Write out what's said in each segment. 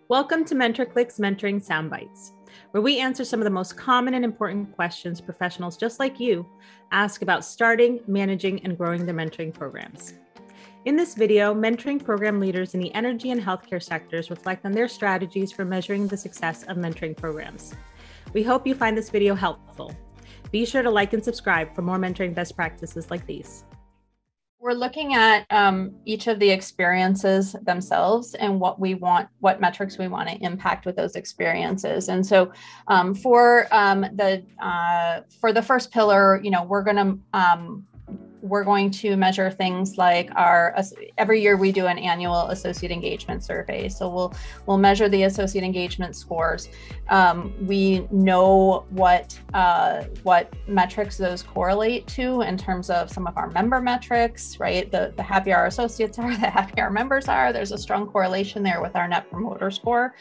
Welcome to MentorcliQ's Mentoring Soundbites, where we answer some of the most common and important questions professionals just like you ask about starting, managing, and growing their mentoring programs. In this video, mentoring program leaders in the energy and healthcare sectors reflect on their strategies for measuring the success of mentoring programs. We hope you find this video helpful. Be sure to like and subscribe for more mentoring best practices like these. We're looking at each of the experiences themselves and what metrics we want to impact with those experiences. And so for the first pillar, we're going to measure things like every year we do an annual associate engagement survey. So we'll measure the associate engagement scores. We know what metrics those correlate to in terms of some of our member metrics, right? The happier our associates are, the happier our members are. There's a strong correlation there with our Net Promoter Score.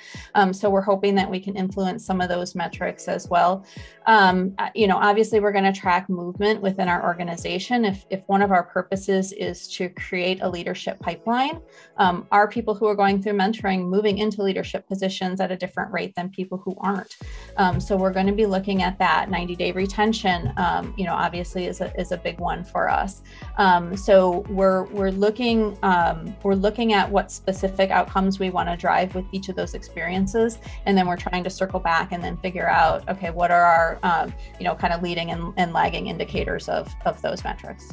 So we're hoping that we can influence some of those metrics as well. Obviously we're going to track movement within our organization. If one of our purposes is to create a leadership pipeline, are people who are going through mentoring moving into leadership positions at a different rate than people who aren't? So we're going to be looking at that. 90-day retention, obviously is a big one for us. So we're looking at what specific outcomes we want to drive with each of those experiences, and then we're trying to circle back and then figure out, okay, what are our kind of leading and lagging indicators of those metrics.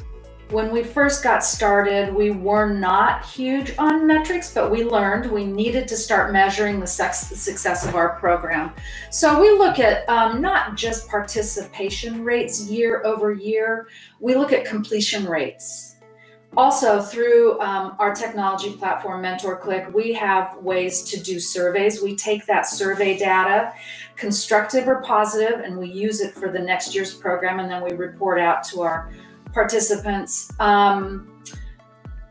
When we first got started, we were not huge on metrics, but we learned we needed to start measuring the success of our program. So we look at not just participation rates year over year, we look at completion rates. Also, through our technology platform, MentorcliQ, we have ways to do surveys. We take that survey data, constructive or positive, and we use it for the next year's program, and then we report out to our participants.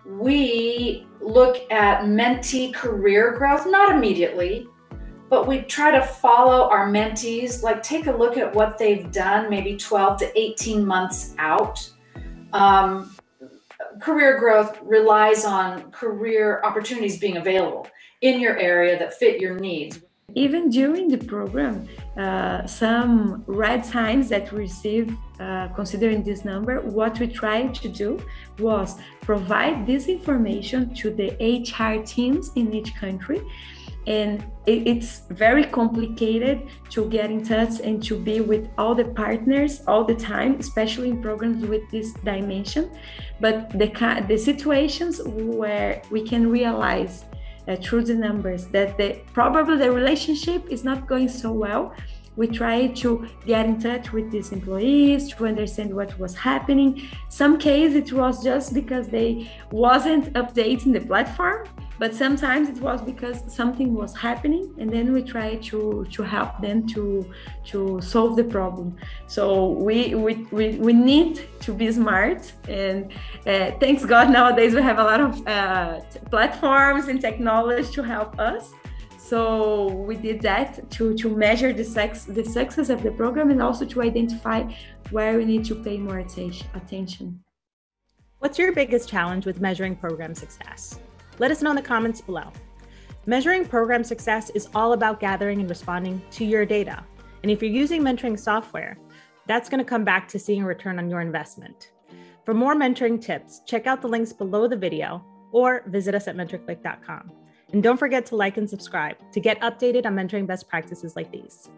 We look at mentee career growth, not immediately, but we try to follow our mentees, like take a look at what they've done maybe 12 to 18 months out. Career growth relies on career opportunities being available in your area that fit your needs. Even during the program, some red signs that we receive considering this number, what we tried to do was provide this information to the HR teams in each country. And it's very complicated to get in touch and to be with all the partners all the time, especially in programs with this dimension. But the situations where we can realize through the numbers that probably the relationship is not going so well, we try to get in touch with these employees to understand what was happening. Some cases it was just because they wasn't updating the platform, but sometimes it was because something was happening, and then we try to help them to solve the problem. So we need to be smart, and thanks God nowadays we have a lot of platforms and technology to help us. So we did that to measure the success of the program, and also to identify where we need to pay more attention. What's your biggest challenge with measuring program success? Let us know in the comments below. Measuring program success is all about gathering and responding to your data. And if you're using mentoring software, that's going to come back to seeing a return on your investment. For more mentoring tips, check out the links below the video or visit us at MentorcliQ.com. And don't forget to like and subscribe to get updated on mentoring best practices like these.